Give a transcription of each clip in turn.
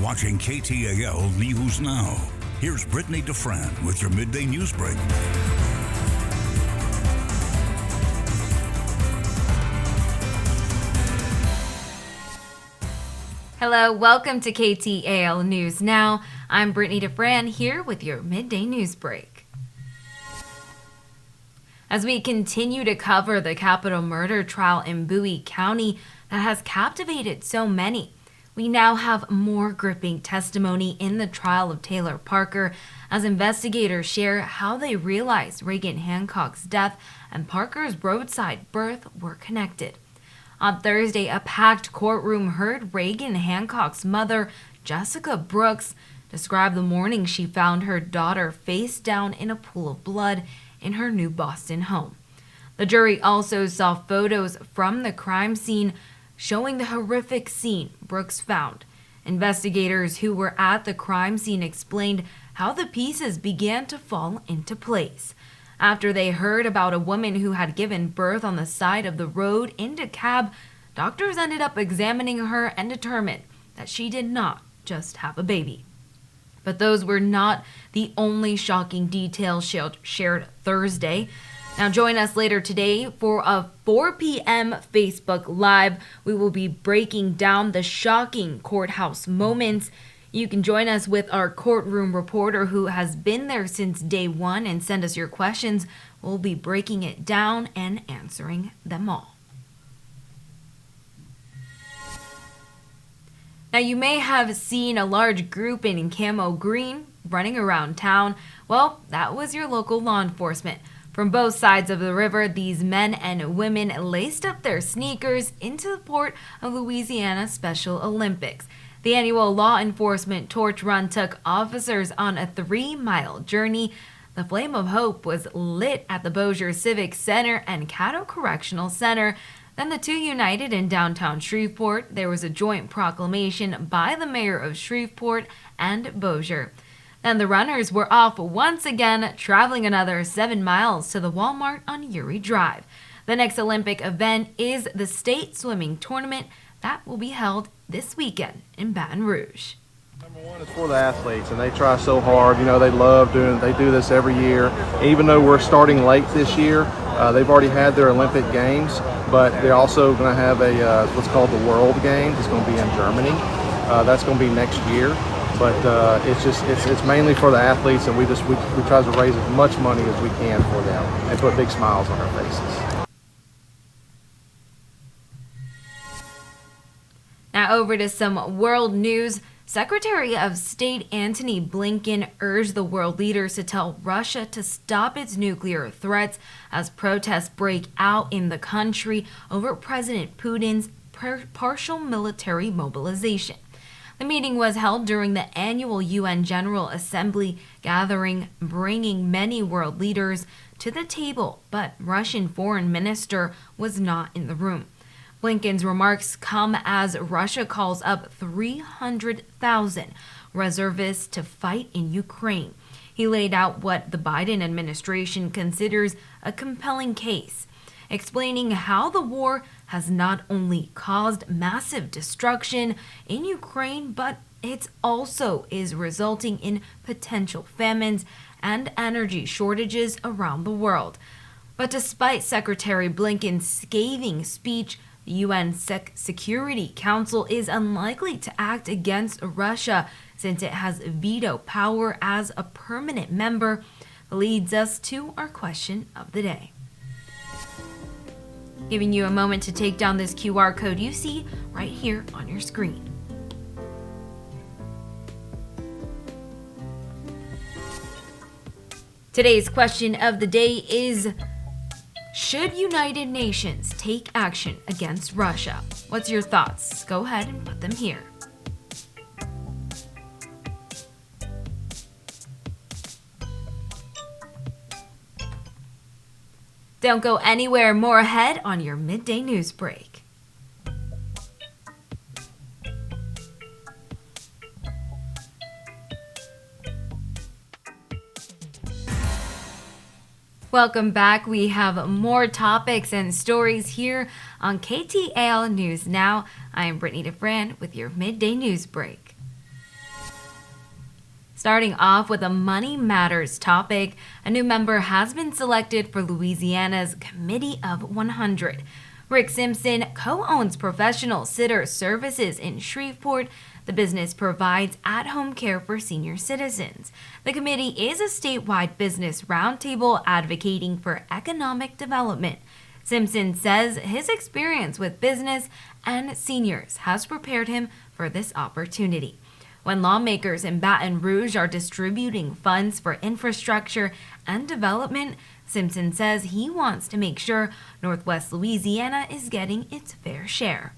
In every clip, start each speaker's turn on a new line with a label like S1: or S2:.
S1: watching KTAL News Now. Here's Brittany DeFran with your midday news break.
S2: Hello, welcome to KTAL News Now. I'm Brittany DeFran here with your midday news break. As we continue to cover the Capitol murder trial in Bowie County that has captivated so many, we now have more gripping testimony in the trial of Taylor Parker as investigators share how they realized Reagan Hancock's death and Parker's roadside birth were connected. On Thursday, a packed courtroom heard Reagan Hancock's mother, Jessica Brooks, describe the morning she found her daughter face down in a pool of blood in her new Boston home. The jury also saw photos from the crime scene showing the horrific scene Brooks found. Investigators who were at the crime scene explained how the pieces began to fall into place. After they heard about a woman who had given birth on the side of the road in DeKalb, doctors ended up examining her and determined that she did not just have a baby. But those were not the only shocking details shared Thursday. Now join us later today for a 4 p.m. Facebook Live. We will be breaking down the shocking courthouse moments. You can join us with our courtroom reporter who has been there since day one and send us your questions. We'll be breaking it down and answering them all. Now you may have seen a large group in camo green running around town. Well, that was your local law enforcement. From both sides of the river, these men and women laced up their sneakers into the Port of Louisiana Special Olympics. The annual law enforcement torch run took officers on a 3-mile journey. The Flame of Hope was lit at the Bossier Civic Center and Caddo Correctional Center. Then the two united in downtown Shreveport. There was a joint proclamation by the mayor of Shreveport and Bossier. Then the runners were off once again, traveling another 7 miles to the Walmart on Uri Drive. The next Olympic event is the state swimming tournament that will be held this weekend in Baton Rouge.
S3: Number one is for the athletes, and they try so hard. You know, they do this every year. Even though we're starting late this year, they've already had their Olympic Games, but they're also going to have a what's called the World Games. It's going to be in Germany. That's going to be next year. But it's mainly for the athletes, and we try to raise as much money as we can for them and put big smiles on their faces.
S2: Now over to some world news. Secretary of State Antony Blinken urged the world leaders to tell Russia to stop its nuclear threats as protests break out in the country over President Putin's partial military mobilization. The meeting was held during the annual UN General Assembly gathering, bringing many world leaders to the table, but Russian Foreign Minister was not in the room. Blinken's remarks come as Russia calls up 300,000 reservists to fight in Ukraine. He laid out what the Biden administration considers a compelling case, explaining how the war has not only caused massive destruction in Ukraine, but it also is resulting in potential famines and energy shortages around the world. But despite Secretary Blinken's scathing speech, the UN Security Council is unlikely to act against Russia since it has veto power as a permanent member. Leads us to our question of the day. Giving you a moment to take down this QR code you see right here on your screen. Today's question of the day is, should United Nations take action against Russia? What's your thoughts? Go ahead and put them here. Don't go anywhere. More ahead on your midday news break. Welcome back. We have more topics and stories here on KTAL News Now. I am Brittany DeFran with your midday news break. Starting off with a Money Matters topic, a new member has been selected for Louisiana's Committee of 100. Rick Simpson co-owns Professional Sitter Services in Shreveport. The business provides at-home care for senior citizens. The committee is a statewide business roundtable advocating for economic development. Simpson says his experience with business and seniors has prepared him for this opportunity. When lawmakers in Baton Rouge are distributing funds for infrastructure and development, Simpson says he wants to make sure Northwest Louisiana is getting its fair share.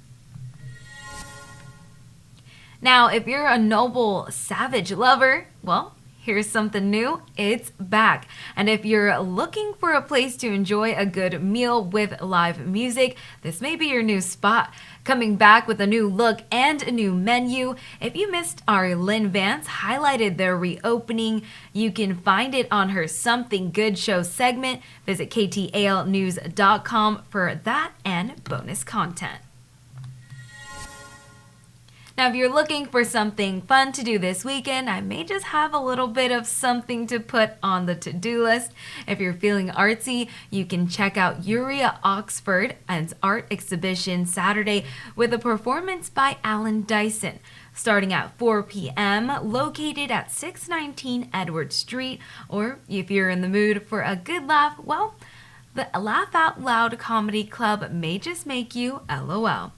S2: Now, if you're a Noble Savage lover, well, here's something new. It's back. And if you're looking for a place to enjoy a good meal with live music, this may be your new spot. Coming back with a new look and a new menu. If you missed our Lynn Vance highlighted their reopening, you can find it on her Something Good show segment. Visit KTALnews.com for that and bonus content. Now, if you're looking for something fun to do this weekend, I may just have a little bit of something to put on the to-do list. If you're feeling artsy, you can check out Uria Oxford and art exhibition Saturday with a performance by Alan Dyson. Starting at 4 p.m., located at 619 Edward Street. Or if you're in the mood for a good laugh, well, the Laugh Out Loud Comedy Club may just make you LOL.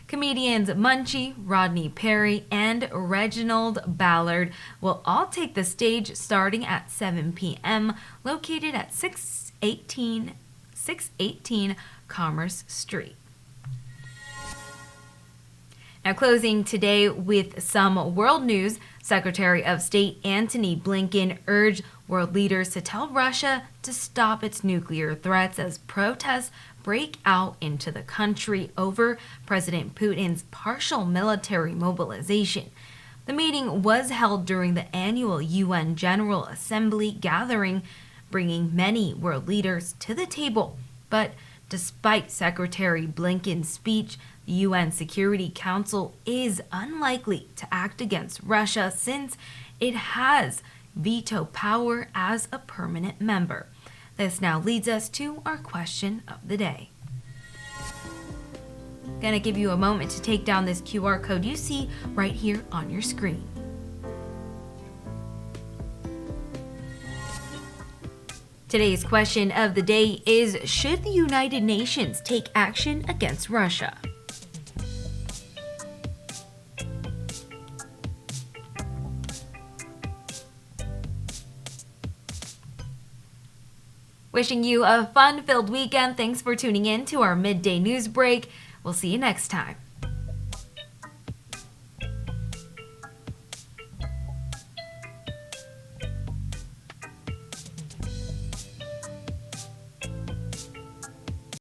S2: Comedians Munchie, Rodney Perry, and Reginald Ballard will all take the stage starting at 7 p.m., located at 618 Commerce Street. Now, closing today with some world news, Secretary of State Antony Blinken urged world leaders to tell Russia to stop its nuclear threats as protests break out into the country over President Putin's partial military mobilization. The meeting was held during the annual UN General Assembly gathering, bringing many world leaders to the table. But despite Secretary Blinken's speech, the UN Security Council is unlikely to act against Russia since it has veto power as a permanent member. This now leads us to our question of the day. Gonna give you a moment to take down this QR code you see right here on your screen. Today's question of the day is, should the United Nations take action against Russia? Wishing you a fun-filled weekend. Thanks for tuning in to our midday news break. We'll see you next time.